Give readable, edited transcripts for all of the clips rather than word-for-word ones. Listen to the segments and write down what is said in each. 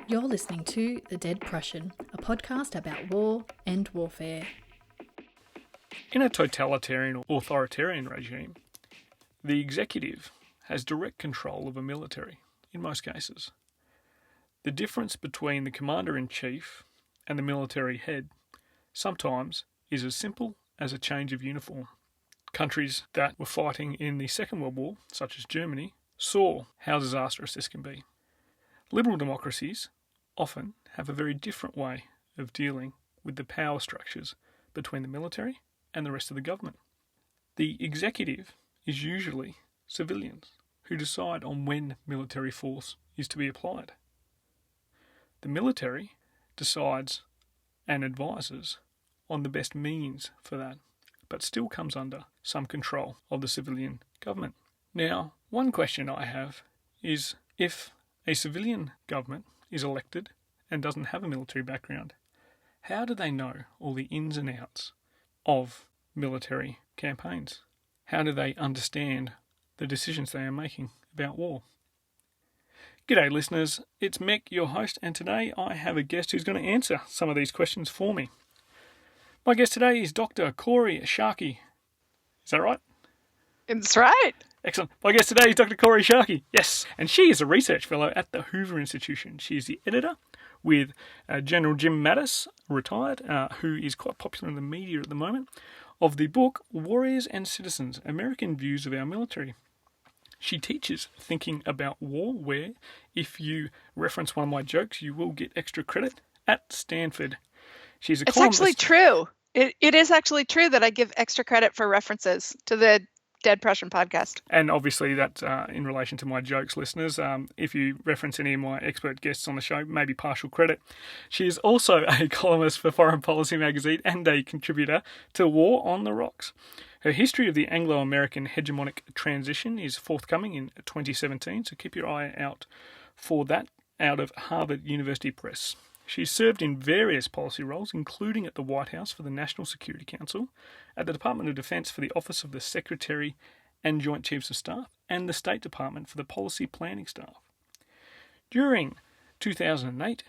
You're listening to The Dead Prussian, a podcast about war and warfare. In a totalitarian or authoritarian regime, the executive has direct control of a military, in most cases. The difference between the commander-in-chief and the military head sometimes is as simple as a change of uniform. Countries that were fighting in the Second World War, such as Germany, saw how disastrous this can be. Liberal democracies often have a very different way of dealing with the power structures between the military and the rest of the government. The executive is usually civilians who decide on when military force is to be applied. The military decides and advises on the best means for that, but still comes under some control of the civilian government. Now, one question I have is, if a civilian government is elected and doesn't have a military background, how do they know all the ins and outs of military campaigns? How do they understand the decisions they are making about war? G'day listeners, it's Mick, your host, and today I have a guest who's going to answer some of these questions for me. My guest today is Dr Kori Schake. Is that right? That's right. Excellent. My guest today is Dr Kori Schake. Yes. And she is a research fellow at the Hoover Institution. She is the editor with General Jim Mattis, retired, who is quite popular in the media at the moment, of the book Warriors and Citizens, American Views of Our Military. She teaches thinking about war, where if you reference one of my jokes, you will get extra credit, at Stanford. She's a columnist. It's actually true. It is actually true that I give extra credit for references to the Dead Prussian podcast. And obviously that's in relation to my jokes, listeners. If you reference any of my expert guests on the show, maybe partial credit. She is also a columnist for Foreign Policy magazine and a contributor to War on the Rocks. Her history of the Anglo-American hegemonic transition is forthcoming in 2017, so keep your eye out for that, out of Harvard University Press. She's served in various policy roles, including at the White House for the National Security Council, at the Department of Defense for the Office of the Secretary and Joint Chiefs of Staff, and the State Department for the Policy Planning Staff. During 2008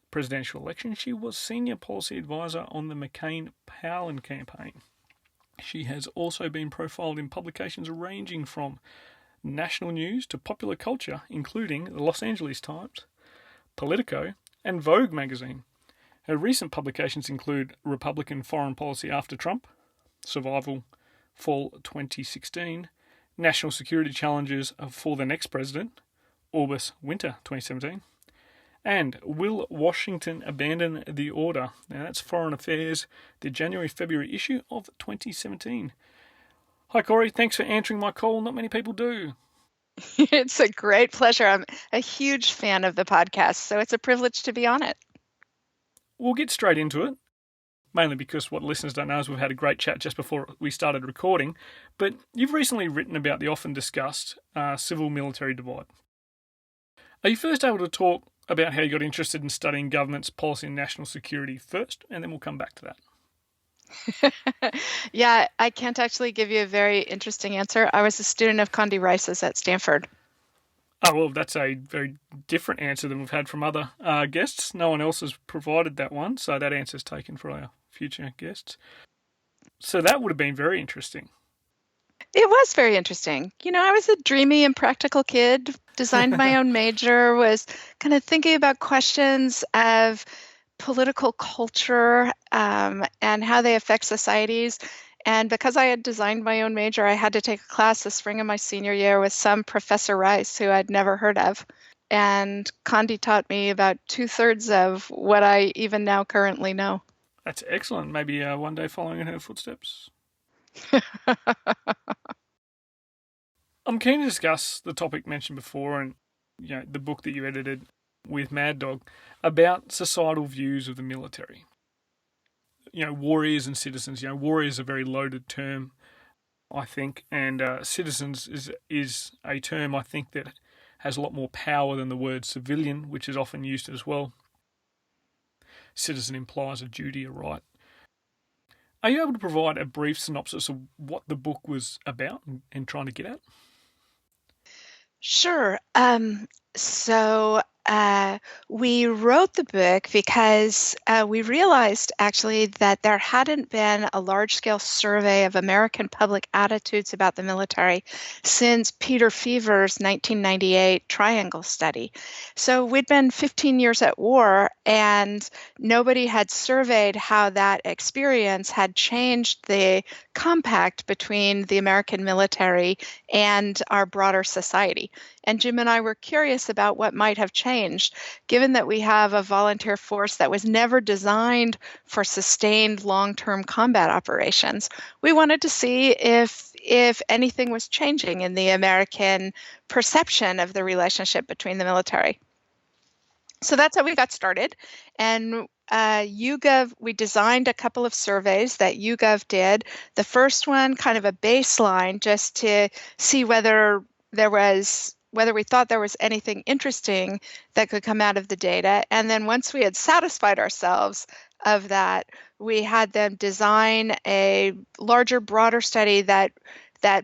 presidential election, she was Senior Policy Advisor on the McCain-Palin campaign. She has also been profiled in publications ranging from national news to popular culture, including the Los Angeles Times, Politico, and Vogue magazine. Her recent publications include Republican Foreign Policy After Trump, Survival, Fall 2016, National Security Challenges for the Next President, August Winter 2017, and Will Washington Abandon the Order? Now that's Foreign Affairs, the January-February issue of 2017. Hi Kori, thanks for answering my call. Not many people do. It's a great pleasure. I'm a huge fan of the podcast, so it's a privilege to be on it. We'll get straight into it, mainly because what listeners don't know is we've had a great chat just before we started recording, but you've recently written about the often discussed civil-military divide. Are you first able to talk about how you got interested in studying government's policy and national security first, and then we'll come back to that? Yeah, I can't actually give you a very interesting answer. I was a student of Condi Rice's at Stanford. Oh, well, that's a very different answer than we've had from other guests. No one else has provided that one, so that answer's taken for our future guests. So that would have been very interesting. It was very interesting. You know, I was a dreamy and practical kid, designed my own major, was kind of thinking about questions of political culture and how they affect societies. And because I had designed my own major, I had to take a class the spring of my senior year with some Professor Rice who I'd never heard of. And Condi taught me about 2/3 of what I even now currently know. That's excellent. Maybe one day following in her footsteps. I'm keen to discuss the topic mentioned before and the book that you edited with Mad Dog about societal views of the military. Warriors and citizens. Warriors is a very loaded term, I think, and citizens is a term I think that has a lot more power than the word civilian, which is often used as well. Citizen implies a duty, a right. Are you able to provide a brief synopsis of what the book was about and trying to get at? Sure. So we wrote the book because we realized actually that there hadn't been a large-scale survey of American public attitudes about the military since Peter Fever's 1998 Triangle Study. So we'd been 15 years at war, and nobody had surveyed how that experience had changed the compact between the American military and our broader society. And Jim and I were curious about what might have changed, given that we have a volunteer force that was never designed for sustained long-term combat operations. We wanted to see if anything was changing in the American perception of the relationship between the military. So that's how we got started. And YouGov, we designed a couple of surveys that YouGov did. The first one, kind of a baseline, just to see whether we thought there was anything interesting that could come out of the data. And then once we had satisfied ourselves of that, we had them design a larger, broader study that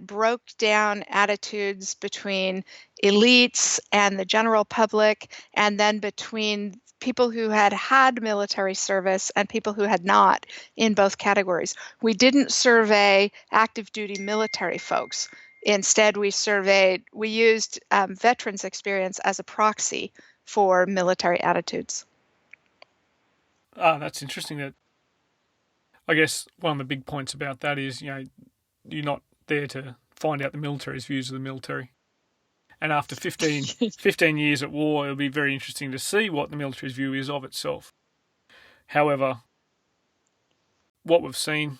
broke down attitudes between elites and the general public, and then between people who had had military service and people who had not, in both categories. We didn't survey active duty military folks. Instead, we used veterans' experience as a proxy for military attitudes. That's interesting. That I guess one of the big points about that is, you're not there to find out the military's views of the military. And after 15 years at war, it'll be very interesting to see what the military's view is of itself. However, what we've seen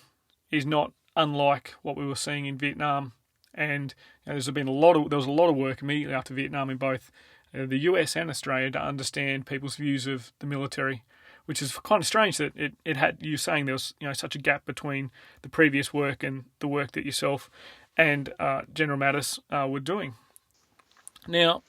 is not unlike what we were seeing in Vietnam. And there was a lot of work immediately after Vietnam in both the US and Australia to understand people's views of the military, which is kind of strange that it had you saying there was such a gap between the previous work and the work that yourself and General Mattis were doing. Now,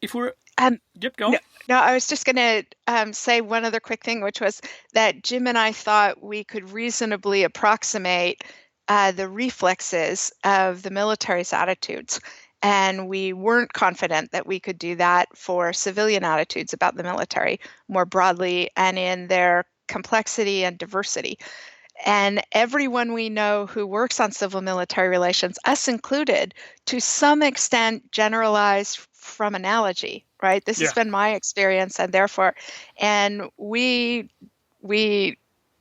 if we're yep, go on. No, I was just going to say one other quick thing, which was that Jim and I thought we could reasonably approximate the reflexes of the military's attitudes. And we weren't confident that we could do that for civilian attitudes about the military more broadly and in their complexity and diversity. And everyone we know who works on civil-military relations, us included, to some extent generalize from analogy, right? This has been my experience, and we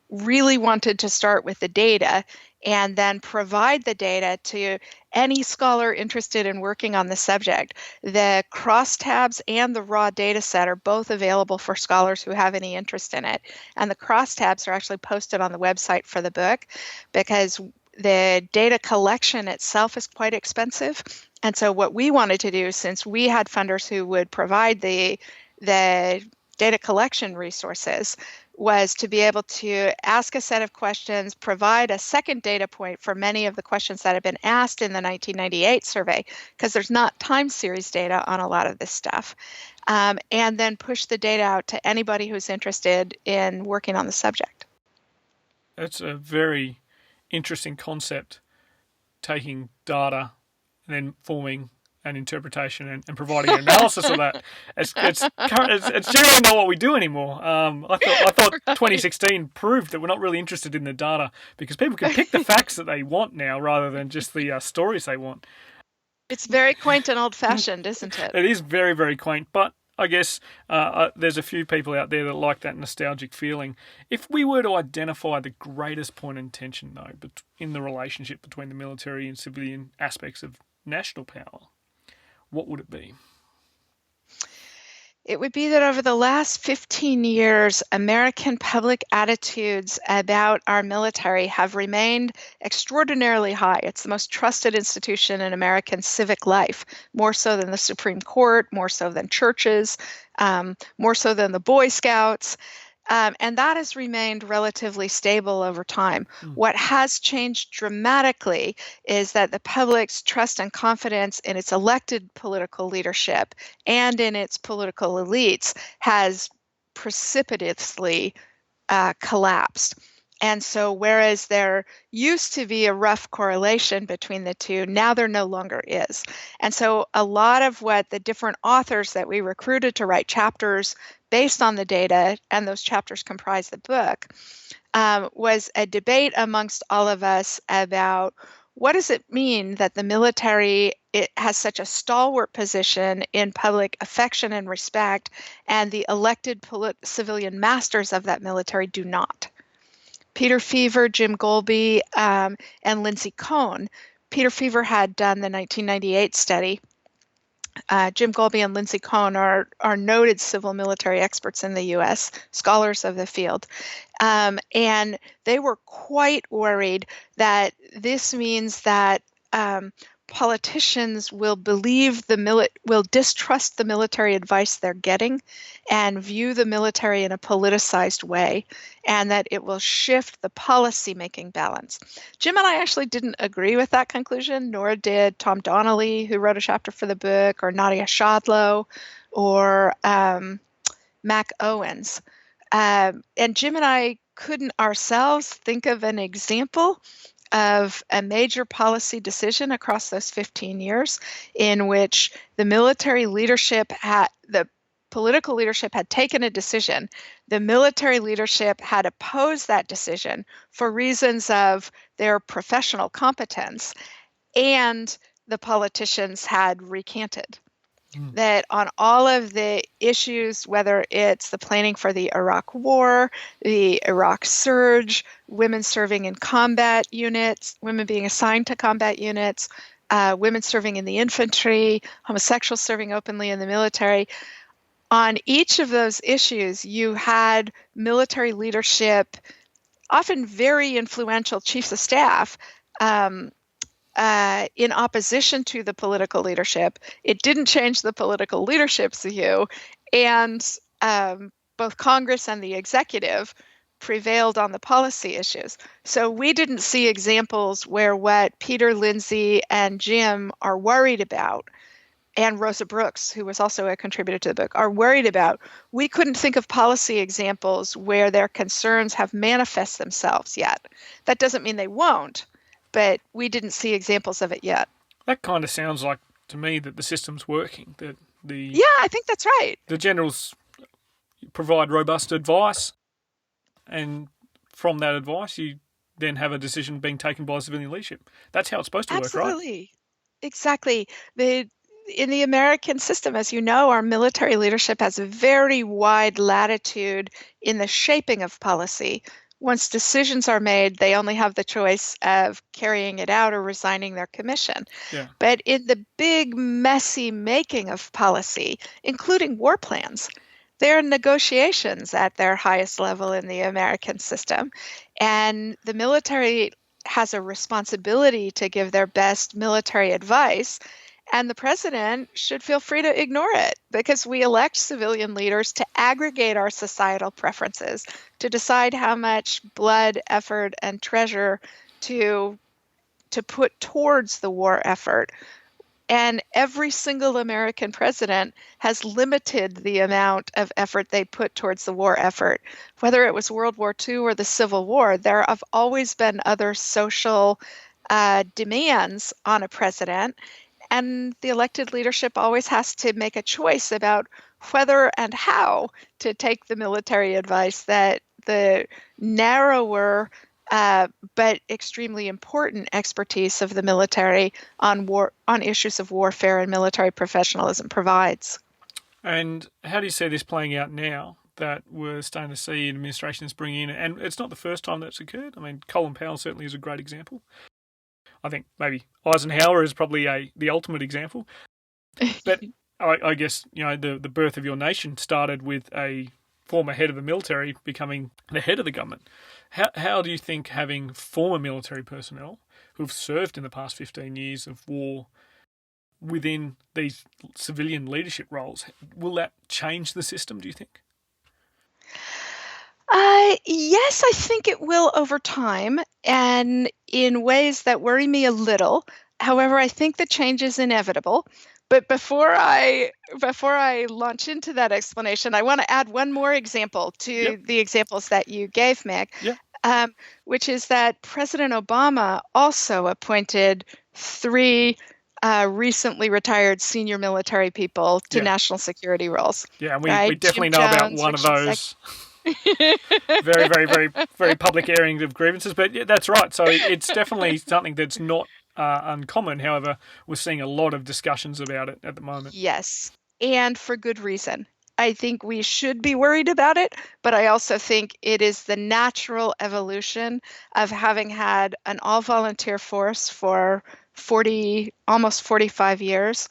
really wanted to start with the data and then provide the data to any scholar interested in working on the subject. The crosstabs and the raw data set are both available for scholars who have any interest in it. And the crosstabs are actually posted on the website for the book because the data collection itself is quite expensive. And so what we wanted to do, since we had funders who would provide the data collection resources, was to be able to ask a set of questions, provide a second data point for many of the questions that have been asked in the 1998 survey, because there's not time series data on a lot of this stuff, and then push the data out to anybody who's interested in working on the subject. That's a very interesting concept, taking data and then forming an interpretation and providing an analysis of that. It's generally not what we do anymore. I thought 2016 proved that we're not really interested in the data because people can pick the facts that they want now rather than just the stories they want. It's very quaint and old-fashioned, isn't it? It is very, very quaint, but I guess there's a few people out there that like that nostalgic feeling. If we were to identify the greatest point in tension, though, in the relationship between the military and civilian aspects of national power, what would it be? It would be that over the last 15 years, American public attitudes about our military have remained extraordinarily high. It's the most trusted institution in American civic life, more so than the Supreme Court, more so than churches, more so than the Boy Scouts. And that has remained relatively stable over time. What has changed dramatically is that the public's trust and confidence in its elected political leadership and in its political elites has precipitously collapsed. And so whereas there used to be a rough correlation between the two, now there no longer is. And so a lot of what the different authors that we recruited to write chapters based on the data, and those chapters comprise the book, was a debate amongst all of us about what does it mean that the military it has such a stalwart position in public affection and respect, and the elected civilian masters of that military do not. Peter Feaver, Jim Golby, and Lindsay Cohn. Peter Feaver had done the 1998 study. Jim Golby and Lindsay Cohn are noted civil military experts in the U.S., scholars of the field. And they were quite worried that this means that politicians will will distrust the military advice they're getting and view the military in a politicized way, and that it will shift the policy-making balance. Jim and I actually didn't agree with that conclusion, nor did Tom Donnelly, who wrote a chapter for the book, or Nadia Shadlow, or Mac Owens. And Jim and I couldn't ourselves think of an example of a major policy decision across those 15 years in which the military leadership the political leadership had taken a decision, the military leadership had opposed that decision for reasons of their professional competence, and the politicians had recanted. That on all of the issues, whether it's the planning for the Iraq War, the Iraq surge, women serving in combat units, women being assigned to combat units, women serving in the infantry, homosexuals serving openly in the military, on each of those issues, you had military leadership, often very influential chiefs of staff, in opposition to the political leadership. It didn't change the political leadership's view, and both Congress and the executive prevailed on the policy issues. So we didn't see examples where what Peter, Lindsay, and Jim are worried about, and Rosa Brooks, who was also a contributor to the book, are worried about. We couldn't think of policy examples where their concerns have manifest themselves yet. That doesn't mean they won't, but we didn't see examples of it yet. That kind of sounds like, to me, that the system's working. That Yeah, I think that's right. The generals provide robust advice, and from that advice, you then have a decision being taken by civilian leadership. That's how it's supposed to work, right? Absolutely. Exactly. In the American system, as you know, our military leadership has a very wide latitude in the shaping of policy. Once decisions are made, they only have the choice of carrying it out or resigning their commission. Yeah. But in the big, messy making of policy, including war plans, there are negotiations at their highest level in the American system. And the military has a responsibility to give their best military advice. And the president should feel free to ignore it, because we elect civilian leaders to aggregate our societal preferences, to decide how much blood, effort, and treasure to put towards the war effort. And every single American president has limited the amount of effort they put towards the war effort. Whether it was World War II or the Civil War, there have always been other social demands on a president. And the elected leadership always has to make a choice about whether and how to take the military advice that the narrower but extremely important expertise of the military on issues of warfare and military professionalism provides. And how do you see this playing out now that we're starting to see administrations bring in? And it's not the first time that's occurred. I mean, Colin Powell certainly is a great example. I think maybe Eisenhower is probably the ultimate example. But I guess, the birth of your nation started with a former head of the military becoming the head of the government. How do you think having former military personnel who've served in the past 15 years of war within these civilian leadership roles, will that change the system, do you think? Yes, I think it will over time, and in ways that worry me a little. However, I think the change is inevitable. But before I launch into that explanation, I want to add one more example to the examples that you gave, Mick. Yeah. which is that President Obama also appointed 3 recently retired senior military people to national security roles. Yeah, and right? we definitely Jim know about Jones, one of Richard those very, very, very, very public airings of grievances. But yeah, that's right. So it's definitely something that's not uncommon. However, we're seeing a lot of discussions about it at the moment. Yes, and for good reason. I think we should be worried about it, but I also think it is the natural evolution of having had an all-volunteer force for almost 45 years,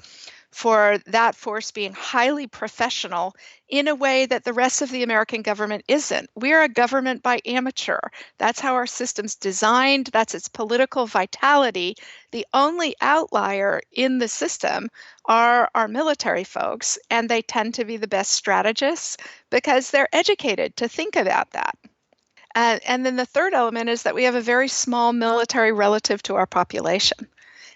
for that force being highly professional in a way that the rest of the American government isn't. We're a government by amateur. That's how our system's designed. That's its political vitality. The only outlier in the system are our military folks, and they tend to be the best strategists because they're educated to think about that. And then the third element is that we have a very small military relative to our population.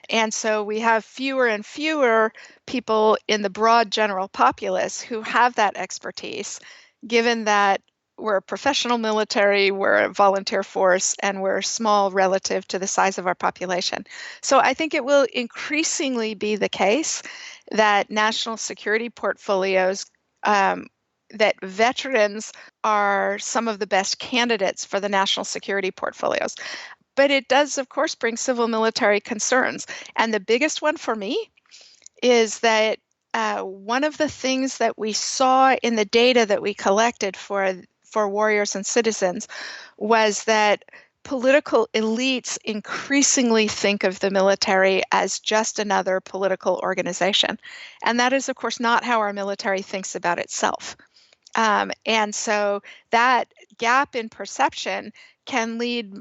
And so we have fewer and fewer people in the broad general populace who have that expertise, given that we're a professional military, we're a volunteer force, and we're small relative to the size of our population. So I think it will increasingly be the case that national security portfolios, that veterans are some of the best candidates for the national security portfolios. But it does, of course, bring civil military concerns. And the biggest one for me is that one of the things that we saw in the data that we collected for warriors and citizens was that political elites increasingly think of the military as just another political organization. And that is, of course, not how our military thinks about itself. And so that gap in perception can lead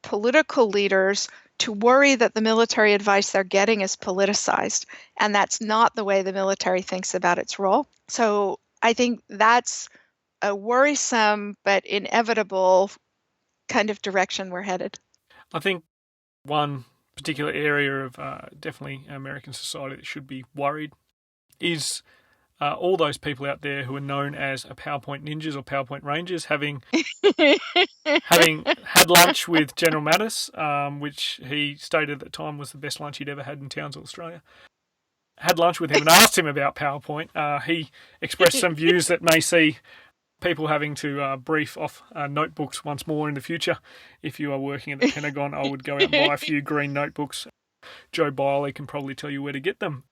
political leaders to worry that the military advice they're getting is politicized, and that's not the way the military thinks about its role. So I think that's a worrisome but inevitable kind of direction we're headed. I think one particular area of definitely American society that should be worried is all those people out there who are known as PowerPoint ninjas or PowerPoint rangers having had lunch with General Mattis, which he stated at the time was the best lunch he'd ever had in Townsville, Australia. Had lunch with him and asked him about PowerPoint. He expressed some views that may see people having to brief off notebooks once more in the future. If you are working at the Pentagon, I would go out and buy a few green notebooks. Joe Biley can probably tell you where to get them.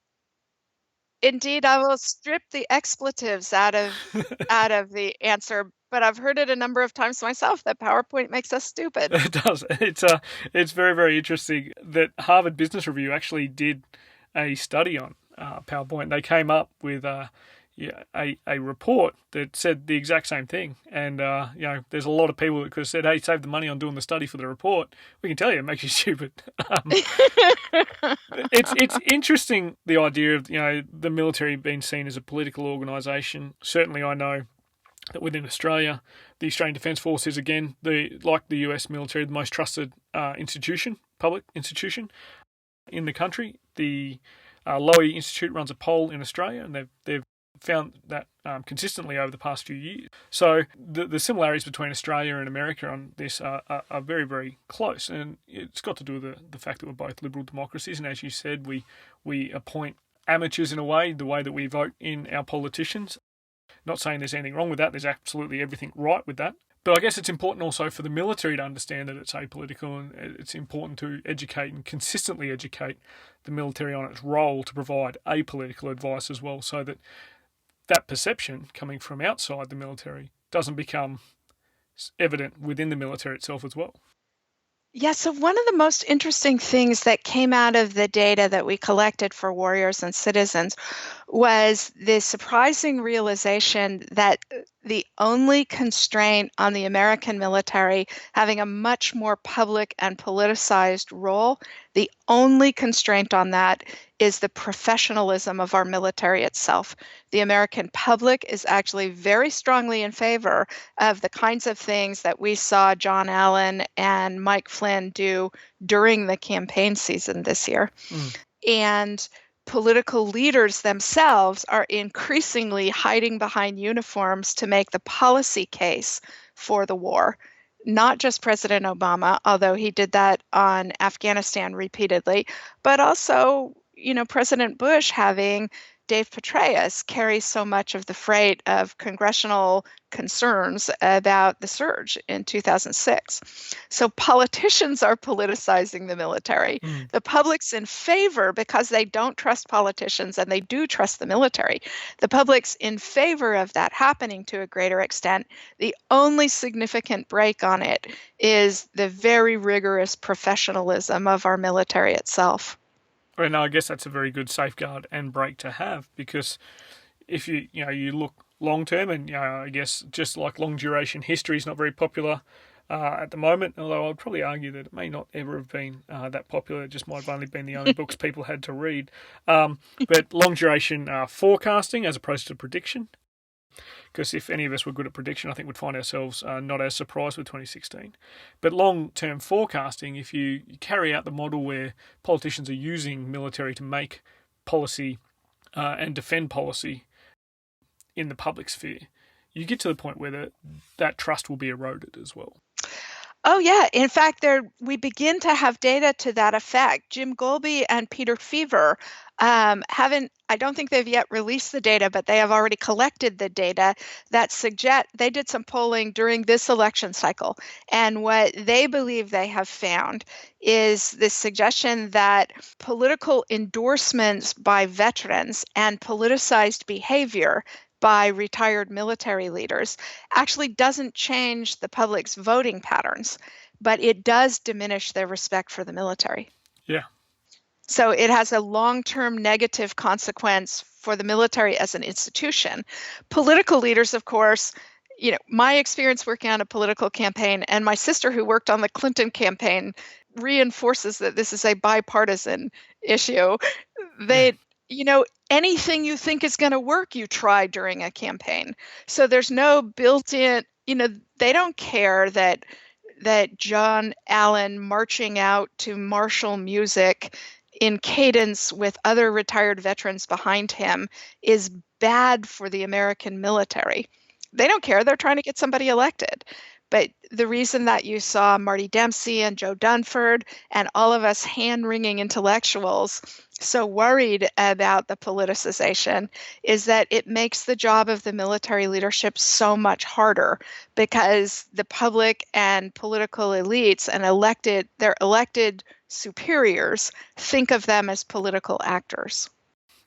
Indeed, I will strip the expletives out of the answer, but I've heard it a number of times myself that PowerPoint makes us stupid. It does. It's very, very interesting that Harvard Business Review actually did a study on PowerPoint. They came up with a report that said the exact same thing. And there's a lot of people that could have said, "Hey, save the money on doing the study for the report." We can tell you it makes you stupid. It's interesting, the idea of the military being seen as a political organisation. Certainly, I know that within Australia, the Australian Defence Force is again like the US military, the most trusted public institution in the country. The Lowy Institute runs a poll in Australia, and they've found that consistently over the past few years. So the similarities between Australia and America on this are very, very close, and it's got to do with the fact that we're both liberal democracies, and as you said, we appoint amateurs in a way, the way that we vote in our politicians. Not saying there's anything wrong with that, there's absolutely everything right with that. But I guess it's important also for the military to understand that it's apolitical, and it's important to educate and consistently educate the military on its role to provide apolitical advice as well, so that perception coming from outside the military doesn't become evident within the military itself as well. Yeah, so one of the most interesting things that came out of the data that we collected for warriors and citizens was the surprising realization that the only constraint on the American military having a much more public and politicized role, the only constraint on that is the professionalism of our military itself. The American public is actually very strongly in favor of the kinds of things that we saw John Allen and Mike Flynn do during the campaign season this year. And political leaders themselves are increasingly hiding behind uniforms to make the policy case for the war. not just President Obama, although he did that on Afghanistan repeatedly, but also, President Bush having Dave Petraeus carry so much of the freight of congressional concerns about the surge in 2006. So politicians are politicizing the military. The public's in favor because they don't trust politicians and they do trust the military. The public's in favor of that happening to a greater extent. The only significant break on it is the very rigorous professionalism of our military itself. And I guess that's a very good safeguard and break to have, because if you look long term, and I guess just like long duration history is not very popular at the moment, although I'd probably argue that it may not ever have been that popular. It just might have only been the only books people had to read. But long duration forecasting as opposed to prediction. Because if any of us were good at prediction, I think we'd find ourselves not as surprised with 2016. But long-term forecasting, if you carry out the model where politicians are using military to make policy and defend policy in the public sphere, you get to the point where that trust will be eroded as well. Oh, yeah. In fact, we begin to have data to that effect. Jim Golby and Peter Feaver I don't think they've yet released the data, but they have already collected the data that suggest they did some polling during this election cycle. And what they believe they have found is the suggestion that political endorsements by veterans and politicized behavior by retired military leaders actually doesn't change the public's voting patterns, but it does diminish their respect for the military. Yeah. So it has a long-term negative consequence for the military as an institution. Political leaders, of course, my experience working on a political campaign and my sister who worked on the Clinton campaign reinforces that this is a bipartisan issue. Anything you think is going to work, you try during a campaign. So there's no built-in, they don't care that John Allen marching out to martial music in cadence with other retired veterans behind him is bad for the American military. They don't care. They're trying to get somebody elected. But the reason that you saw Marty Dempsey and Joe Dunford and all of us hand-wringing intellectuals so worried about the politicization is that it makes the job of the military leadership so much harder, because the public and political elites and their elected superiors think of them as political actors.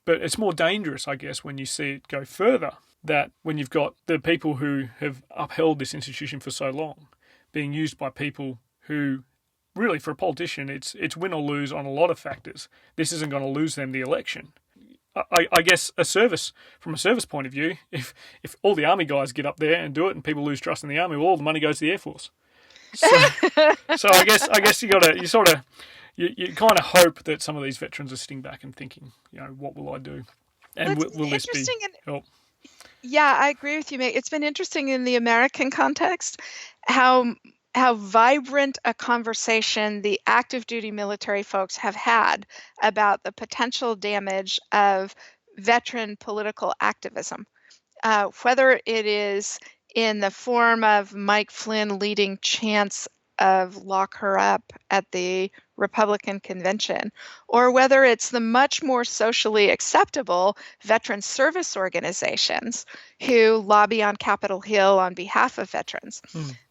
But it's more dangerous, I guess, when you see it go further, that when you've got the people who have upheld this institution for so long being used by people who, really, for a politician, it's win or lose on a lot of factors. This isn't going to lose them the election. I guess from a service point of view, if all the army guys get up there and do it and people lose trust in the army, well, all the money goes to the Air Force. So I guess you kind of hope that some of these veterans are sitting back and thinking, what will I do? And will this be help? Yeah, I agree with you, Mick. It's been interesting in the American context how vibrant a conversation the active duty military folks have had about the potential damage of veteran political activism, whether it is in the form of Mike Flynn leading chants of lock her up at the Republican convention, or whether it's the much more socially acceptable veteran service organizations who lobby on Capitol Hill on behalf of veterans.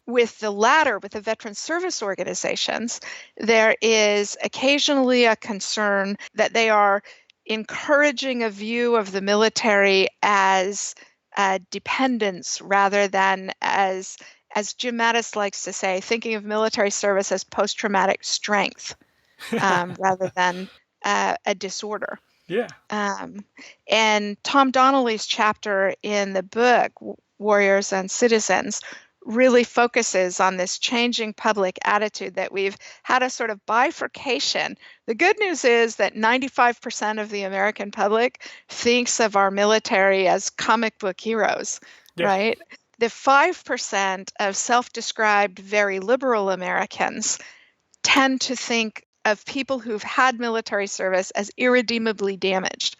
With the latter, with the veteran service organizations, there is occasionally a concern that they are encouraging a view of the military as dependence rather than as Jim Mattis likes to say, thinking of military service as post-traumatic strength rather than a disorder. Yeah. And Tom Donnelly's chapter in the book, Warriors and Citizens, really focuses on this changing public attitude that we've had a sort of bifurcation. The good news is that 95% of the American public thinks of our military as comic book heroes, right? The 5% of self-described very liberal Americans tend to think of people who've had military service as irredeemably damaged.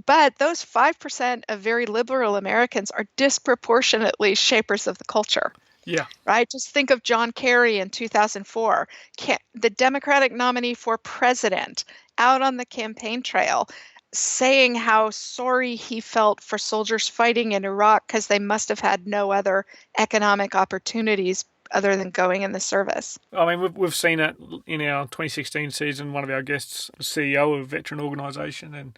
But those 5% of very liberal Americans are disproportionately shapers of the culture. Yeah. Right? Just think of John Kerry in 2004, the Democratic nominee for president, out on the campaign trail saying how sorry he felt for soldiers fighting in Iraq because they must have had no other economic opportunities other than going in the service. I mean, we've seen that in our 2016 season. One of our guests, CEO of a veteran organisation,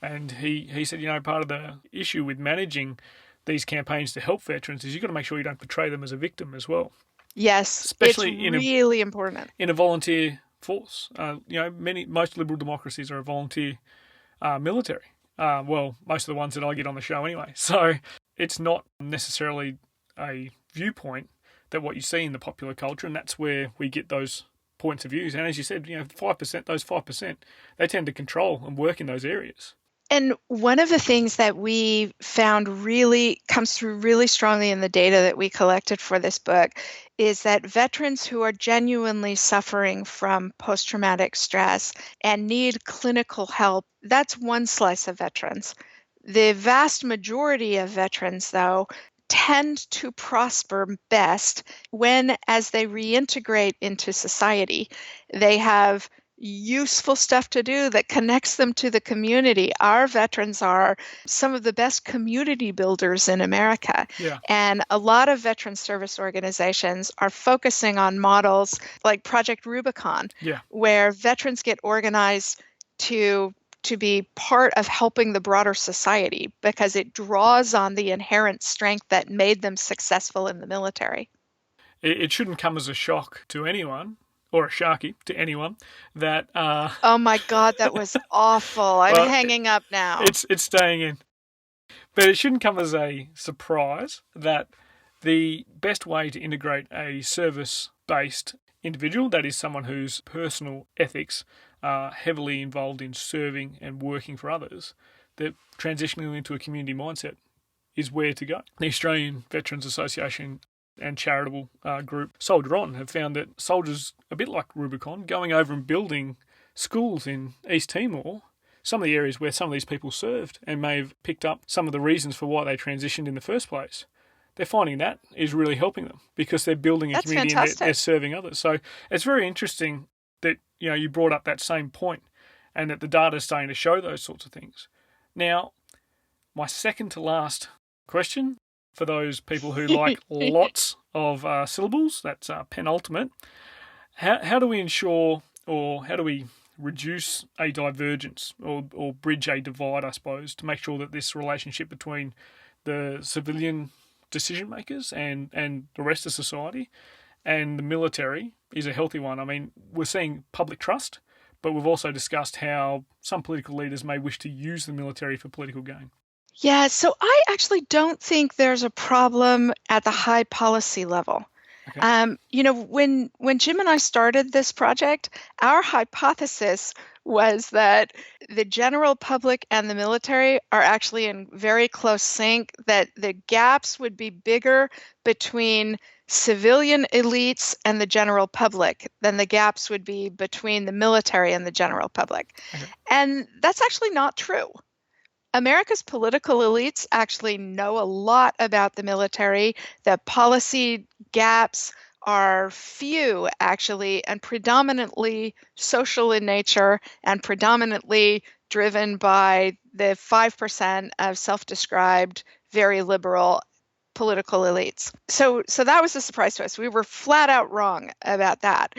and he said, part of the issue with managing these campaigns to help veterans is you've got to make sure you don't portray them as a victim as well. Yes, especially it's really important in a volunteer force. Most liberal democracies are a volunteer military. Most of the ones that I get on the show anyway. So it's not necessarily a viewpoint that what you see in the popular culture, and that's where we get those points of views. And as you said, 5%, those 5%, they tend to control and work in those areas. And one of the things that we found really comes through really strongly in the data that we collected for this book is that veterans who are genuinely suffering from post-traumatic stress and need clinical help, that's one slice of veterans. The vast majority of veterans, though, tend to prosper best when, as they reintegrate into society, they have useful stuff to do that connects them to the community. Our veterans are some of the best community builders in America. Yeah. And a lot of veteran service organizations are focusing on models like Project Rubicon, where veterans get organized to be part of helping the broader society because it draws on the inherent strength that made them successful in the military. It shouldn't come as a shock to anyone, or a sharky to anyone, that... Oh my God, that was awful. I'm hanging up now. It's staying in. But it shouldn't come as a surprise that the best way to integrate a service-based individual, that is someone whose personal ethics are heavily involved in serving and working for others, that transitioning into a community mindset is where to go. The Australian Veterans Association and charitable group Soldier On have found that soldiers, a bit like Rubicon, going over and building schools in East Timor, some of the areas where some of these people served and may have picked up some of the reasons for why they transitioned in the first place. They're finding that is really helping them because they're building a community and they're serving others. So it's very interesting that you brought up that same point and that the data is starting to show those sorts of things. Now, my second to last question, for those people who like lots of syllables, that's penultimate. How do we ensure, or how do we reduce a divergence or bridge a divide, I suppose, to make sure that this relationship between the civilian decision makers and the rest of society and the military is a healthy one? I mean, we're seeing public trust, but we've also discussed how some political leaders may wish to use the military for political gain. Yeah, so I actually don't think there's a problem at the high policy level. Okay. When Jim and I started this project, our hypothesis was that the general public and the military are actually in very close sync, that the gaps would be bigger between civilian elites and the general public than the gaps would be between the military and the general public. Okay. And that's actually not true. America's political elites actually know a lot about the military. The policy gaps are few, actually, and predominantly social in nature and predominantly driven by the 5% of self-described very liberal political elites. So that was a surprise to us. We were flat out wrong about that.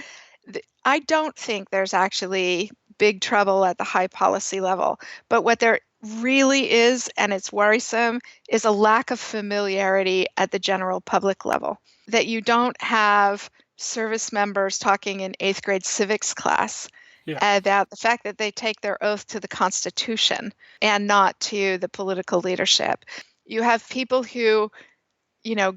I don't think there's actually big trouble at the high policy level, but what there really is, and it's worrisome, is a lack of familiarity at the general public level. That you don't have service members talking in 8th grade civics class about the fact that they take their oath to the Constitution and not to the political leadership. You have people who,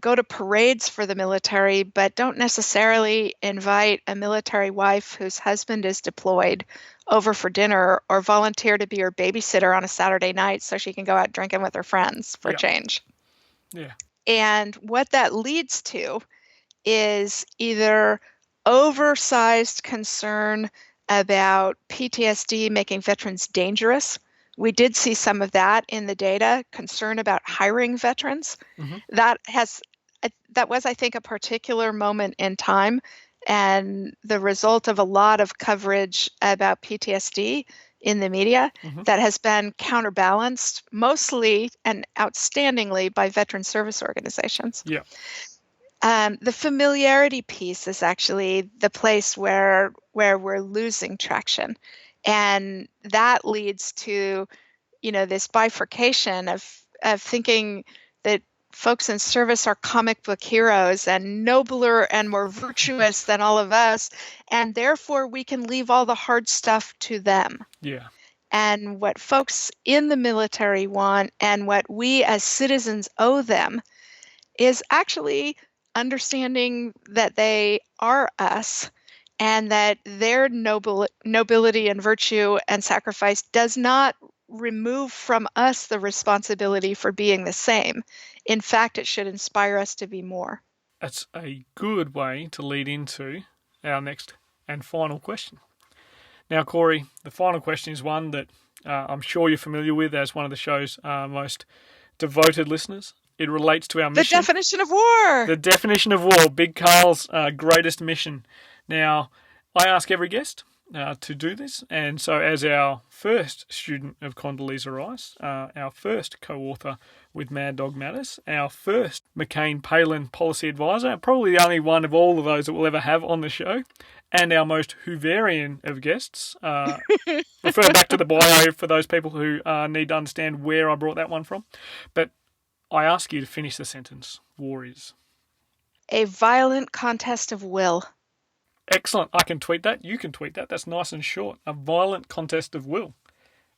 go to parades for the military, but don't necessarily invite a military wife whose husband is deployed over for dinner or volunteer to be her babysitter on a Saturday night so she can go out drinking with her friends for a change. Yeah. And what that leads to is either oversized concern about PTSD making veterans dangerous. We did see some of that in the data, concern about hiring veterans. Mm-hmm. That has that was, I think, a particular moment in time and the result of a lot of coverage about PTSD in the media that has been counterbalanced mostly and outstandingly by veteran service organizations. Yeah. The familiarity piece is actually the place where we're losing traction. And that leads to, this bifurcation of thinking that folks in service are comic book heroes and nobler and more virtuous than all of us, and therefore we can leave all the hard stuff to them. Yeah. And what folks in the military want and what we as citizens owe them is actually understanding that they are us and that their nobility and virtue and sacrifice does not remove from us the responsibility for being the same. In fact, it should inspire us to be more. That's a good way to lead into our next and final question. Now, Kori, the final question is one that I'm sure you're familiar with as one of the show's most devoted listeners. It relates to our mission. The definition of war. The definition of war, Big Carl's greatest mission. Now, I ask every guest to do this, and so as our first student of Condoleezza Rice, our first co-author with Mad Dog Mattis, our first McCain-Palin policy advisor, probably the only one of all of those that we'll ever have on the show, and our most Hooverian of guests. Refer back to the bio for those people who need to understand where I brought that one from. But I ask you to finish the sentence. War is a violent contest of will. Excellent. I can tweet that. You can tweet that. That's nice and short. A violent contest of will.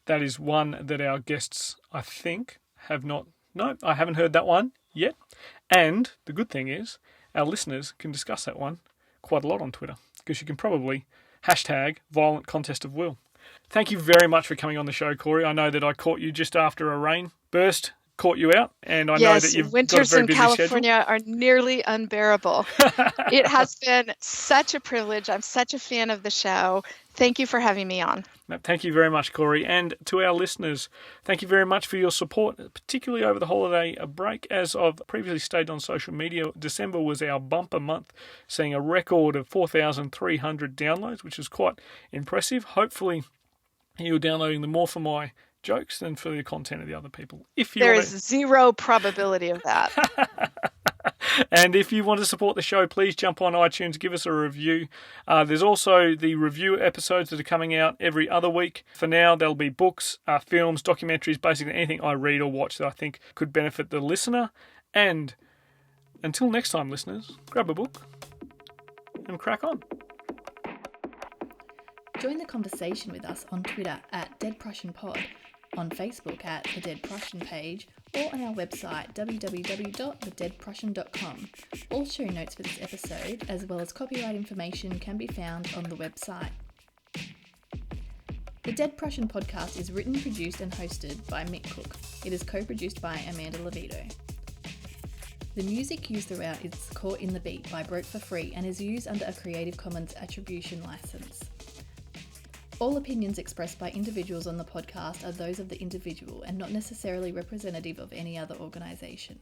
That is one that our guests, I think, have not... No, I haven't heard that one yet. And the good thing is our listeners can discuss that one quite a lot on Twitter, because you can probably hashtag violent contest of will. Thank you very much for coming on the show, Kori. I know that I caught you just after a rain burst caught you out, and I know that you've winters got a very in busy California schedule. are nearly unbearable. It has been such a privilege. I'm such a fan of the show. Thank you for having me on. Thank you very much, Kori. And to our listeners, thank you very much for your support, particularly over the holiday break. As I've previously stated on social media, December was our bumper month, seeing a record of 4,300 downloads, which is quite impressive. Hopefully, you're downloading them more for my jokes than for the content of the other people. There is zero probability of that. And if you want to support the show, please jump on iTunes, give us a review. There's also the review episodes that are coming out every other week. For now, there'll be books, films, documentaries, basically anything I read or watch that I think could benefit the listener. And until next time, listeners, grab a book and crack on. Join the conversation with us on Twitter at Dead Prussian Pod, on Facebook at the Dead Prussian page, or on our website www.thedeadprussian.com. All show notes for this episode, as well as copyright information, can be found on the website. The Dead Prussian podcast is written, produced and hosted by Mick Cook. It is co-produced by Amanda Levito. The music used throughout is Caught in the Beat by Broke for Free and is used under a Creative Commons Attribution license. All opinions expressed by individuals on the podcast are those of the individual and not necessarily representative of any other organisation.